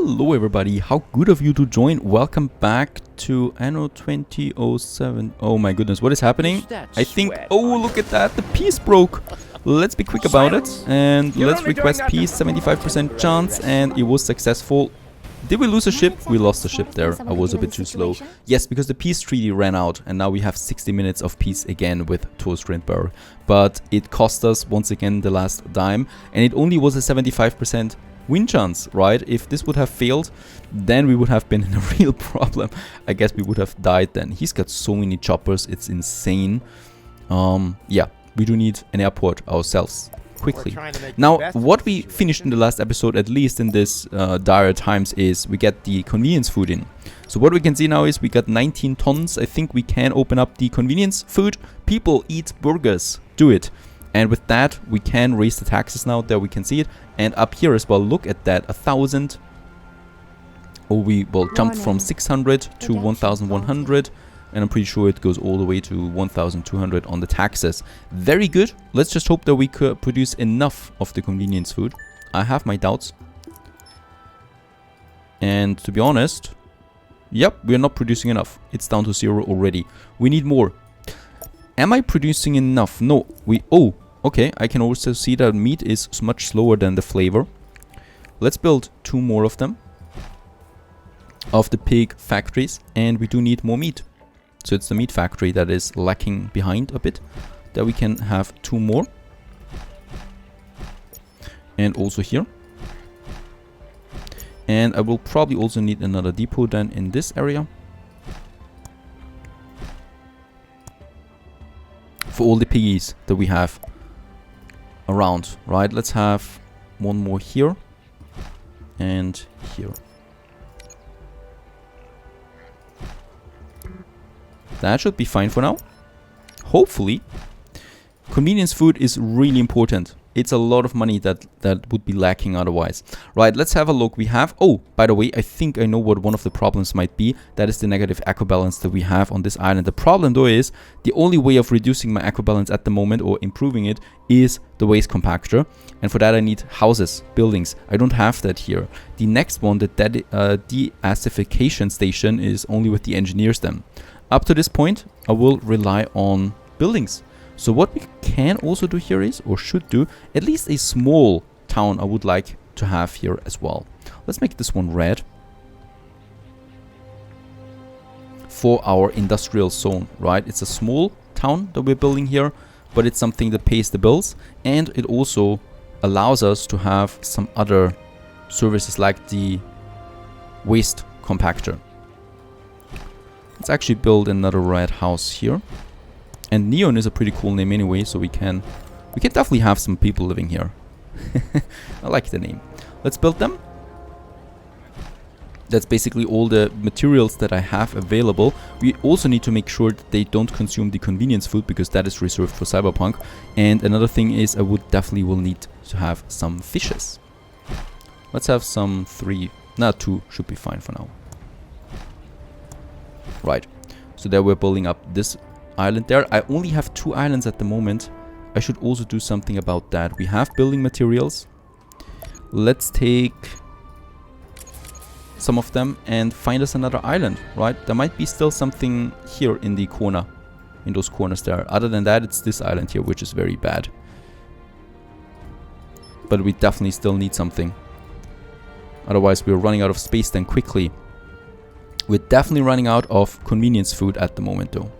Hello everybody, how good of you to join. Welcome back to Anno 2007. Oh my goodness, what is happening? I think, oh look at that, the piece broke. Let's be quick about it and let's request peace, 75% chance, and it was successful. Did we lose a ship? We lost a ship there. I was a bit too slow. Yes, because the peace treaty ran out and now we have 60 minutes of peace again with Toastgrindberg. But it cost us once again the last dime, and it only was a 75% win chance, right? If this would have failed, then we would have been in a real problem. I guess we would have died then. He's got so many choppers, it's insane. Yeah, we do need an airport ourselves quickly. Now, what we finished in the last episode, at least in this dire times, is we get the convenience food in. So what we can see now is we got 19 tons. I think we can open up the convenience food. People eat burgers, do it. And with that, we can raise the taxes now. There we can see it. And up here as well, look at that, 1,000. Oh, we will jump from 600 to 1,100. And I'm pretty sure it goes all the way to 1,200 on the taxes. Very good. Let's just hope that we could produce enough of the convenience food. I have my doubts. And to be honest, yep, we're not producing enough. It's down to 0 already. We need more. Am I producing enough? No, oh, okay, I can also see that meat is much slower than the flavor. Let's build 2 more of them, of the pig factories, and we do need more meat. So it's the meat factory that is lacking behind a bit. There we can have 2 more. And also here. And I will probably also need another depot then in this area. For all the piggies that we have around, right? Let's have 1 more here and here. That should be fine for now. Hopefully. Convenience food is really important. It's a lot of money that would be lacking otherwise. Right, let's have a look. We have, oh, by the way, I think I know what one of the problems might be. That is the negative equibalance that we have on this island. The problem though is the only way of reducing my equibalance at the moment or improving it is the waste compactor. And for that I need houses, buildings. I don't have that here. The next one, the deacidification station, is only with the engineers then. Up to this point, I will rely on buildings. So what we can also do here is, or should do, at least a small town I would like to have here as well. Let's make this one red. For our industrial zone, right? It's a small town that we're building here, but it's something that pays the bills. And it also allows us to have some other services like the waste compactor. Let's actually build another red house here. And Neon is a pretty cool name anyway, so we can definitely have some people living here. I like the name. Let's build them. That's basically all the materials that I have available. We also need to make sure that they don't consume the convenience food, because that is reserved for Cyberpunk. And another thing is I would definitely will need to have some fishes. Let's have some 3, no, 2 should be fine for now. Right, so there we're building up this island there. I only have 2 islands at the moment. I should also do something about that. We have building materials. Let's take some of them and find us another island, right? There might be still something here in the corner, in those corners there. Other than that, it's this island here, which is very bad. But we definitely still need something. Otherwise, we're running out of space then quickly. We're definitely running out of convenience food at the moment though.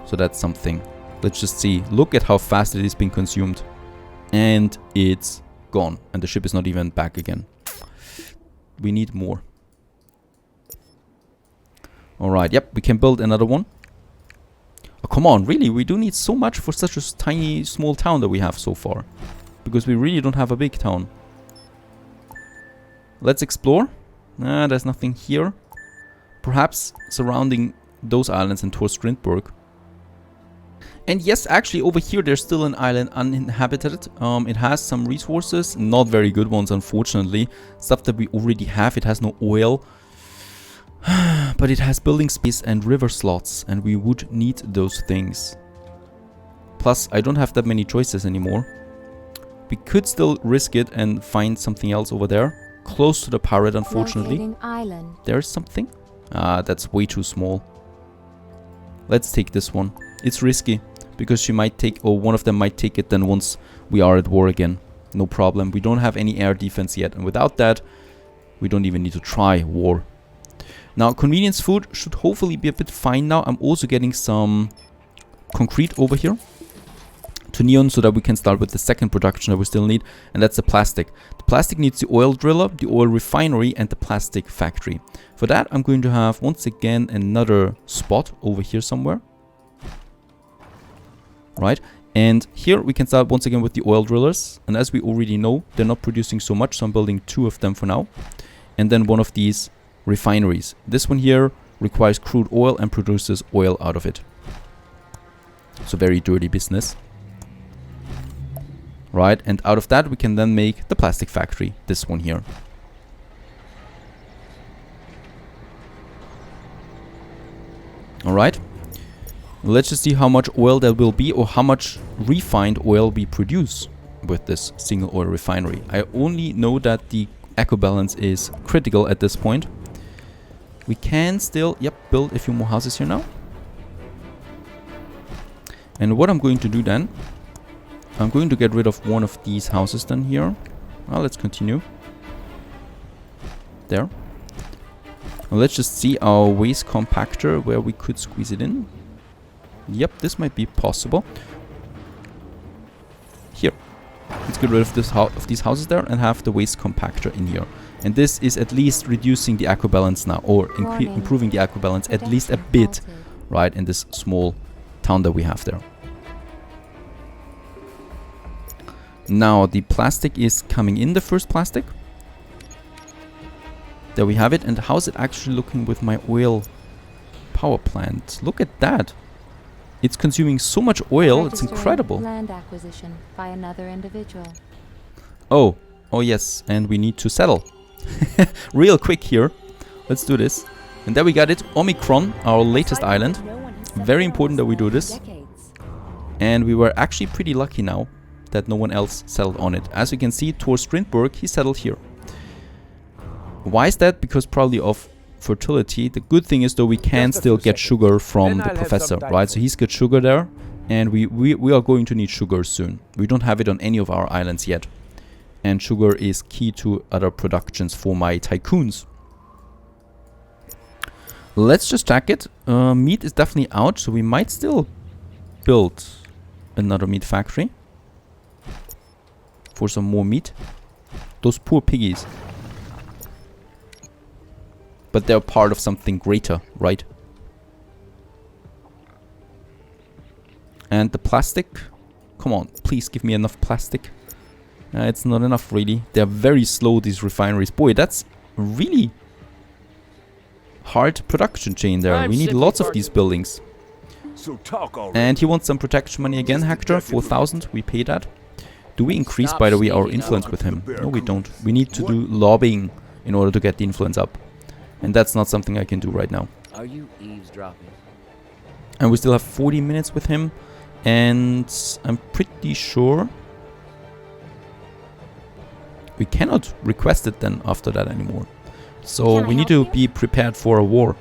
So that's something. Let's just see. Look at how fast it is being consumed. And it's gone. And the ship is not even back again. We need more. Alright, yep, we can build another one. Oh, come on, really? We do need so much for such a tiny, small town that we have so far. Because we really don't have a big town. Let's explore. There's nothing here. Perhaps surrounding those islands and towards Grindberg. And yes, actually over here there's still an island uninhabited. It has some resources, not very good ones unfortunately. Stuff that we already have. It has no oil. But it has building space and river slots, and we would need those things. Plus, I don't have that many choices anymore. We could still risk it and find something else over there. close to the pirate, unfortunately. Locating island. There's something. That's way too small. Let's take this one. It's risky, because she might take, or one of them might take it then once we are at war again. No problem. We don't have any air defense yet, and without that, we don't even need to try war. Now, convenience food should hopefully be a bit fine now. I'm also getting some concrete over here to neon so that we can start with the second production that we still need, and that's the plastic. The plastic needs the oil driller, the oil refinery, and the plastic factory. For that, I'm going to have, once again, another spot over here somewhere. Right? And here we can start once again with the oil drillers. And as we already know, they're not producing so much, so I'm building 2 of them for now. And then one of these refineries. This one here requires crude oil and produces oil out of it. So very dirty business. Right, and out of that we can then make the plastic factory, this one here. Alright, let's just see how much oil there will be, or how much refined oil we produce with this single oil refinery. I only know that the eco balance is critical at this point. We can still, build a few more houses here now. And what I'm going to do then, I'm going to get rid of one of these houses then here. Well, let's continue. There. Now let's just see our waste compactor, where we could squeeze it in. Yep, this might be possible. Here. Let's get rid of this these houses there and have the waste compactor in here. And this is at least reducing the eco balance now, or improving the eco balance at least a bit, right, in this small town that we have there. Now the plastic is coming in, the first plastic. There we have it. And how's it actually looking with my oil power plant? Look at that. It's consuming so much oil, it's incredible. Land acquisition by another individual. Oh yes, and we need to settle. Real quick here. Let's do this. And there we got it, Omicron, our latest island. Very important that we do this. And we were actually pretty lucky now that no one else settled on it. As you can see, Thor Strindberg, he settled here. Why is that? Because probably of fertility. The good thing is though, we can still get sugar from the professor, right? So he's got sugar there, and we are going to need sugar soon. We don't have it on any of our islands yet. And sugar is key to other productions for my Tycoons. Let's just check it. Meat is definitely out, so we might still build another meat factory for some more meat. Those poor piggies. But they're part of something greater, right? And the plastic. Come on, please give me enough plastic. It's not enough, really. They're very slow, these refineries. Boy, that's really hard production chain there. We need lots of these buildings. And he wants some protection money again, Hector. 4,000, we pay that. Do we increase, by the way, our influence with him? No, we don't. We need to do lobbying in order to get the influence up. And that's not something I can do right now. Are you eavesdropping? And we still have 40 minutes with him. And I'm pretty sure we cannot request it then after that anymore. So we need to be prepared for a war.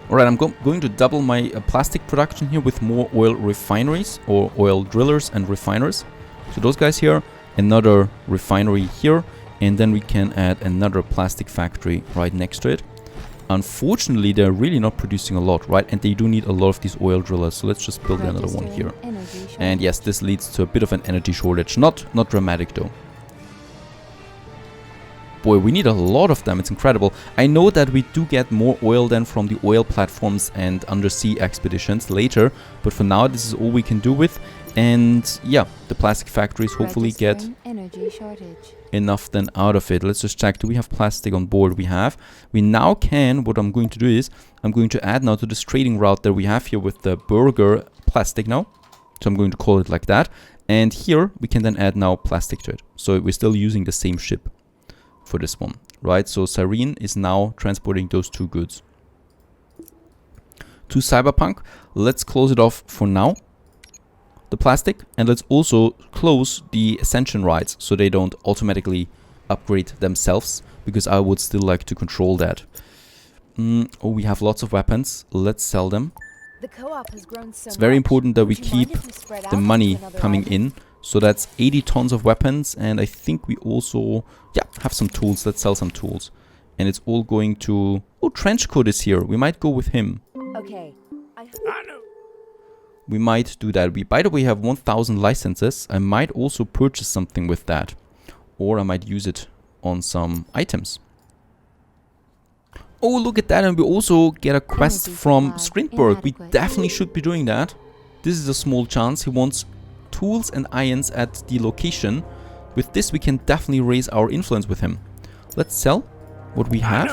Alright, I'm going to double my plastic production here with more oil refineries, or oil drillers and refiners. So those guys here, another refinery here, and then we can add another plastic factory right next to it. Unfortunately, they're really not producing a lot, right? And they do need a lot of these oil drillers, so let's just build another one here. And yes, this leads to a bit of an energy shortage. Not dramatic though. Boy, we need a lot of them, it's incredible. I know that we do get more oil than from the oil platforms and undersea expeditions later, but for now this is all we can do with. And yeah, the plastic factories hopefully get enough then out of it. Let's just check, do we have plastic on board? We have. We now can, what I'm going to do is, I'm going to add now to this trading route that we have here with the burger plastic now. So I'm going to call it like that. And here we can then add now plastic to it. So we're still using the same ship for this one, right? So Cyrene is now transporting those two goods to Cyberpunk. Let's close it off for now, the plastic, and let's also close the ascension rights so they don't automatically upgrade themselves, because I would still like to control that. Oh, we have lots of weapons. Let's sell them. The co-op has grown so It's very much. important that we Would you mind keep if we spread out the onto money another coming island? in. So that's 80 tons of weapons, and I think we also, yeah, have some tools. Let's sell some tools. And it's all going to... Oh, Trenchcoat is here. We might go with him. Okay. We might do that. We, by the way, have 1,000 licenses. I might also purchase something with that. Or I might use it on some items. Oh, look at that. And we also get a quest Energy from supply Strindberg. We inadequate. definitely should be doing that. This is a small chance. He wants tools and irons at the location. With this, we can definitely raise our influence with him. Let's sell what we have.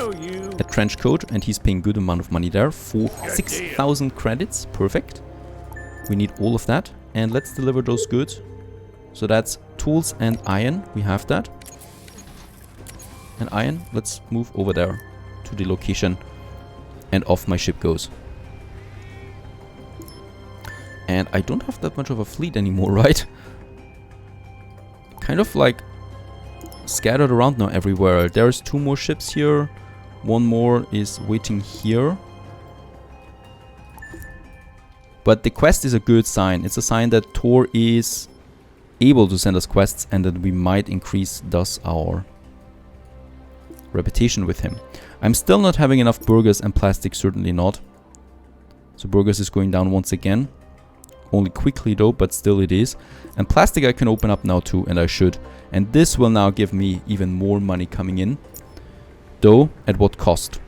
A trench coat, and he's paying good amount of money there for 6,000 credits. Perfect. We need all of that. And let's deliver those goods. So that's tools and iron. We have that. And iron. Let's move over there to the location. And off my ship goes. And I don't have that much of a fleet anymore, right? Kind of like scattered around now everywhere. There's 2 more ships here. 1 more is waiting here. But the quest is a good sign. It's a sign that Thor is able to send us quests, and that we might increase thus our reputation with him. I'm still not having enough burgers, and plastic certainly not. So burgers is going down once again. Only quickly though, but still it is. And plastic I can open up now too, and I should. And this will now give me even more money coming in. Though, at what cost?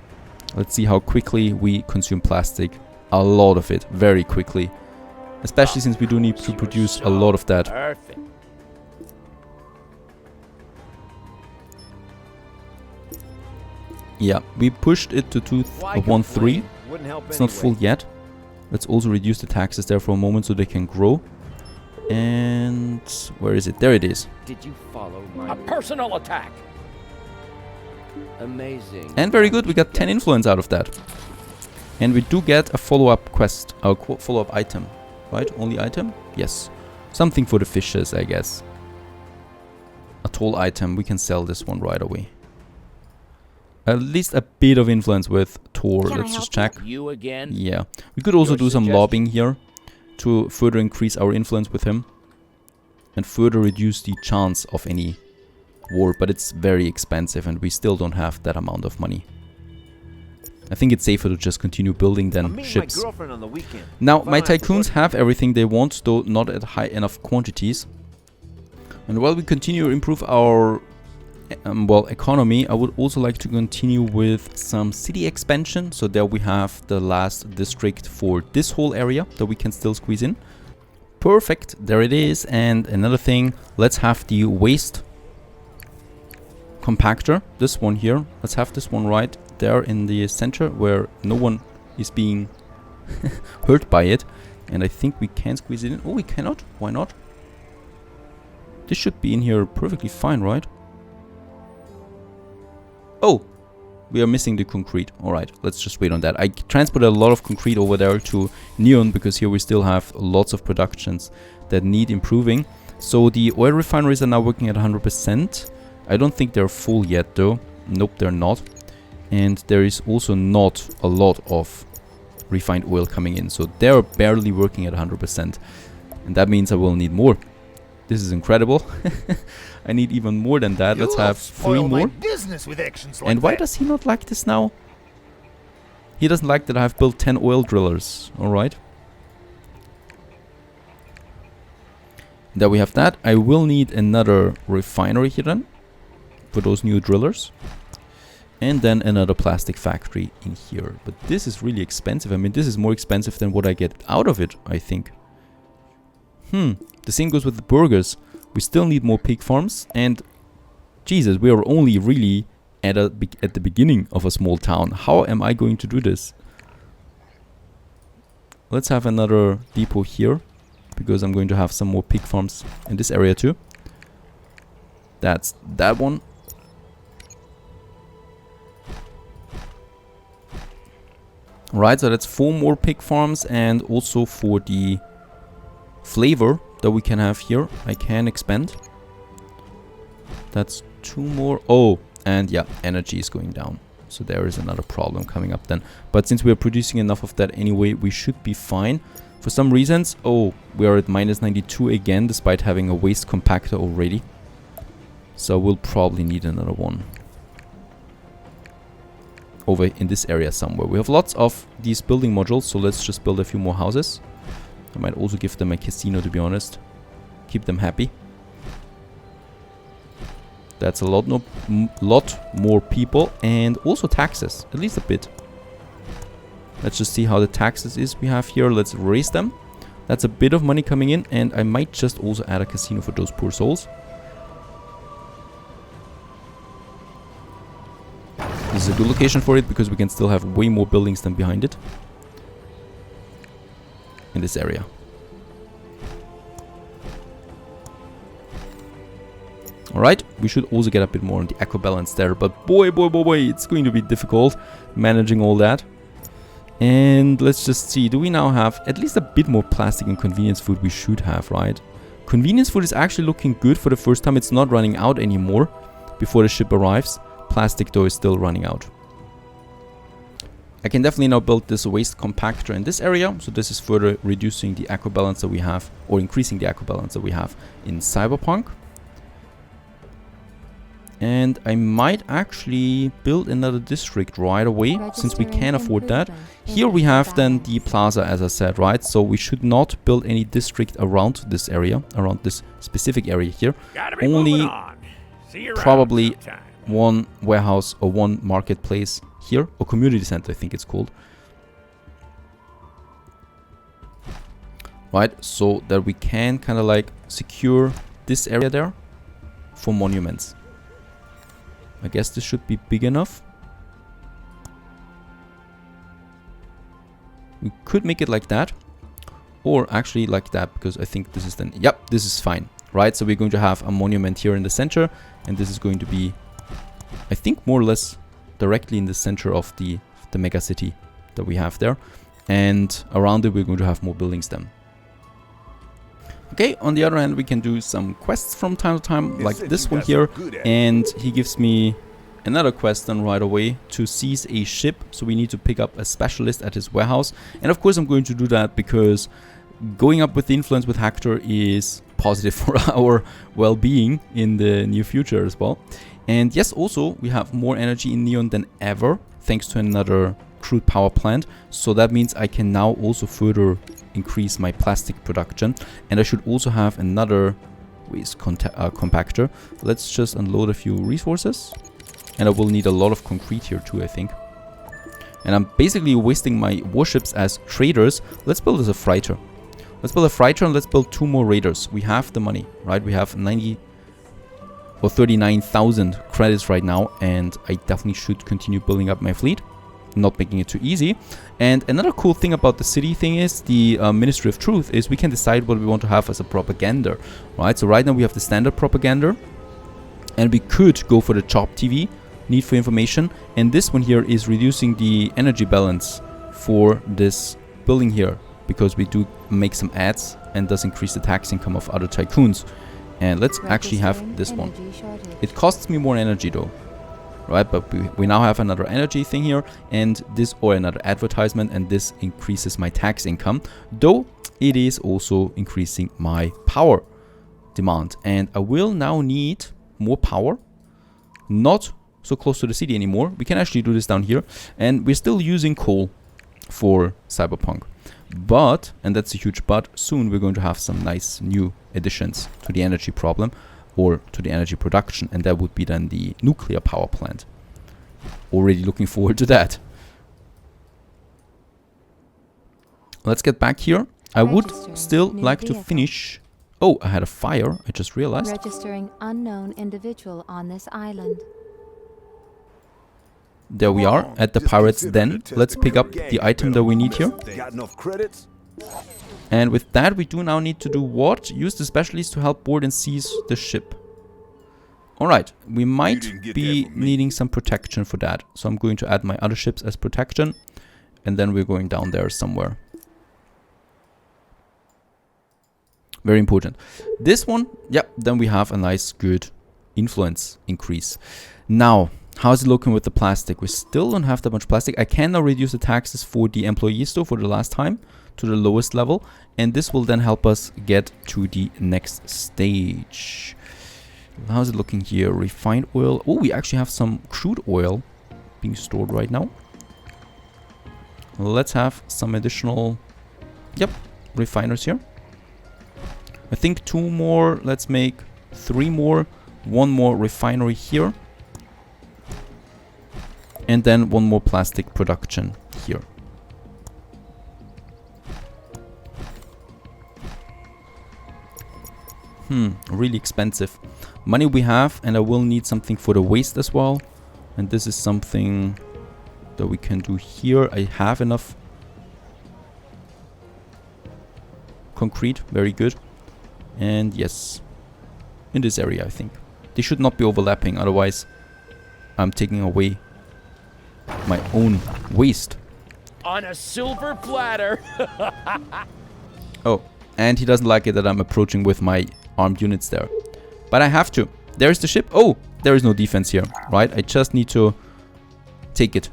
Let's see how quickly we consume plastic. A lot of it, very quickly. Especially since we do need to produce a lot of that. Perfect. Yeah, we pushed it to 1.3. It's not full yet. Let's also reduce the taxes there for a moment so they can grow. And where is it? There it is. Did you follow my personal attack? Amazing. And very good, we got 10 influence out of that. And we do get a follow-up quest, a follow-up item. Right? Only item? Yes. Something for the fishes, I guess. A tall item. We can sell this one right away. At least a bit of influence with Thor. Let's just check. You again? Yeah. We could also do some suggestion? lobbying here to further increase our influence with him. And further reduce the chance of any war. But it's very expensive and we still don't have that amount of money. I think it's safer to just continue building than ships. Now, my Tycoons have everything they want, though not at high enough quantities. And while we continue to improve our economy, I would also like to continue with some city expansion. So there we have the last district for this whole area that we can still squeeze in. Perfect, there it is. And another thing, let's have the waste compactor, this one here. Let's have this one right there in the center where no one is being hurt by it. And I think we can squeeze it in. Oh, we cannot? Why not? This should be in here perfectly fine, right? Oh, we are missing the concrete. Alright, let's just wait on that. I transported a lot of concrete over there to Neon because here we still have lots of productions that need improving. So the oil refineries are now working at 100%. I don't think they're full yet though. Nope, they're not. And there is also not a lot of refined oil coming in. So they're barely working at 100%. And that means I will need more. This is incredible. I need even more than that. Let's have 3 more. And why does he not like this now? He doesn't like that I have built 10 oil drillers. Alright. There we have that. I will need another refinery here then. For those new drillers. And then another plastic factory in here. But this is really expensive. I mean, this is more expensive than what I get out of it, I think. The same goes with the burgers. We still need more pig farms. And Jesus, we are only really at the beginning of a small town. How am I going to do this? Let's have another depot here. Because I'm going to have some more pig farms in this area too. That's that one. Right, so that's 4 more pig farms, and also for the flavor that we can have here, I can expand. That's 2 more. Oh, and yeah, energy is going down. So there is another problem coming up then. But since we are producing enough of that anyway, we should be fine. For some reasons, oh, we are at minus 92 again, despite having a waste compactor already. So we'll probably need another one over in this area somewhere. We have lots of these building modules, so let's just build a few more houses. I might also give them a casino, to be honest. Keep them happy. That's a lot more people, and also taxes, at least a bit. Let's just see how the taxes is we have here. Let's raise them. That's a bit of money coming in, and I might just also add a casino for those poor souls. This is a good location for it because we can still have way more buildings than behind it in this area. Alright, we should also get a bit more on the eco balance there, but boy, it's going to be difficult managing all that. And let's just see, do we now have at least a bit more plastic and convenience food? We should have, right? Convenience food is actually looking good for the first time. It's not running out anymore before the ship arrives. Plastic though is still running out. I can definitely now build this waste compactor in this area, so this is further reducing the eco balance that we have, or increasing the eco balance that we have in Cyberpunk. And I might actually build another district right away, since we can afford that. Here we have then the plaza, as I said, right? So we should not build any district around this area, around this specific area here. Only probably one warehouse or one marketplace here, or community center I think it's called. Right, so that we can kind of like secure this area there for monuments. I guess this should be big enough. We could make it like that, or actually like that, because I think this is then, yep, this is fine, right? So we're going to have a monument here in the center, and this is going to be, I think, more or less directly in the center of the megacity that we have there, and around it we're going to have more buildings then. Okay, on the other hand, we can do some quests from time to time, like this one here, and he gives me another quest then right away to seize a ship. So we need to pick up a specialist at his warehouse, and of course I'm going to do that because going up with the influence with Hector is positive for our well-being in the near future as well. And yes, also we have more energy in Neon than ever thanks to another crude power plant, so that means I can now also further increase my plastic production, and I should also have another waste compactor. Let's just unload a few resources, and I will need a lot of concrete here too, I think. And I'm basically wasting my warships as traders. Let's build as a freighter. Let's build a freighter, and let's build 2 more raiders. We have the money, right? We have 90 or 39,000 credits right now, and I definitely should continue building up my fleet, not making it too easy. And another cool thing about the city thing is the Ministry of Truth is we can decide what we want to have as a propaganda, right? So right now we have the standard propaganda, and we could go for the CHOP TV, need for information, and this one here is reducing the energy balance for this building here, because we do make some ads and does increase the tax income of other tycoons. And let's actually have this one. It costs me more energy though, right? But we now have another energy thing here, and this, or another advertisement, and this increases my tax income, though it is also increasing my power demand. And I will now need more power, not so close to the city anymore. We can actually do this down here, and we're still using coal for Cyberpunk, but, and that's a huge but, soon we're going to have some nice new additions to the energy problem, or to the energy production, and that would be then the nuclear power plant. Already looking forward to that. Let's get back here. I would still like to finish. Oh, I had a fire, I just realized. Registering unknown individual on this island. There we are at the Pirates Den. Let's pick up the item that we need here. Got enough credits? And with that, we do now need to do what? Use the specialists to help board and seize the ship. Alright, we might be needing some protection for that. So I'm going to add my other ships as protection, and then we're going down there somewhere. Very important. This one, yeah, then we have a nice, good influence increase. Now, how's it looking with the plastic? We still don't have that much plastic. I can now reduce the taxes for the employees though for the last time to the lowest level. And this will then help us get to the next stage. How's it looking here? Refined oil. Oh, we actually have some crude oil being stored right now. Let's have some additional, yep, refiners here. I think 2 more. Let's make 3 more. 1 more refinery here. And then 1 more plastic production here. Really expensive. Money we have, and I will need something for the waste as well. And this is something that we can do here. I have enough concrete, very good. And yes, in this area I think. They should not be overlapping, otherwise I'm taking away my own waste. On a silver platter. Oh, and he doesn't like it that I'm approaching with my armed units there. But I have to. There's the ship. Oh, there is no defense here, right? I just need to take it.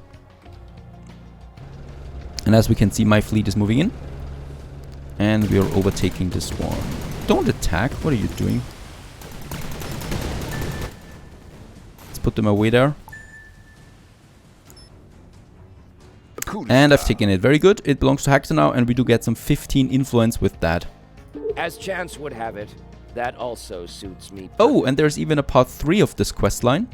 And as we can see, my fleet is moving in. And we are overtaking this one. Don't attack. What are you doing? Let's put them away there. And I've taken it. Very good. It belongs to Hector now, and we do get some 15 influence with that. As chance would have it, that also suits me. Oh, and there's even a part 3 of this quest line.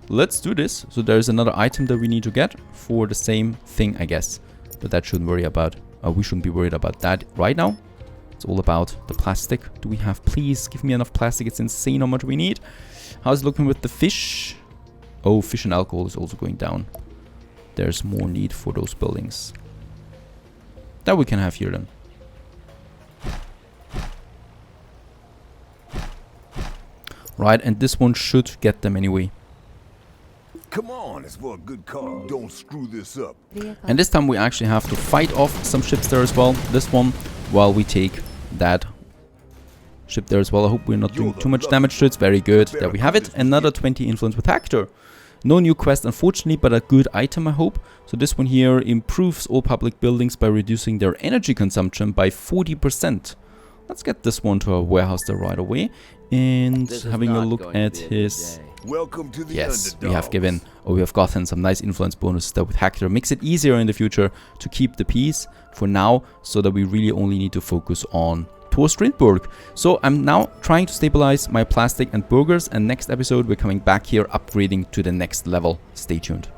Let's do this. So there's another item that we need to get for the same thing, I guess. But that shouldn't worry about. We shouldn't be worried about that right now. It's all about the plastic. Do we have? Please give me enough plastic. It's insane how much we need. How's it looking with the fish? Oh, fish and alcohol is also going down. There's more need for those buildings. That we can have here then. Right, and this one should get them anyway. Come on, it's for a good cause. Don't screw this up. And this time we actually have to fight off some ships there as well. This one, while we take that ship there as well. I hope we're not doing too much damage to it. Very good. There we have it. Another 20 influence with Hector. No new quest, unfortunately, but a good item, I hope. So this one here improves all public buildings by reducing their energy consumption by 40%. Let's get this one to our warehouse there right away. And having a look at his... Welcome to the Yes, we underdogs. have given, or we have gotten some nice influence bonuses there with Hector. Makes it easier in the future to keep the peace for now, so that we really only need to focus on poor Strindberg. So I'm now trying to stabilize my plastic and burgers, and next episode we're coming back here upgrading to the next level. Stay tuned.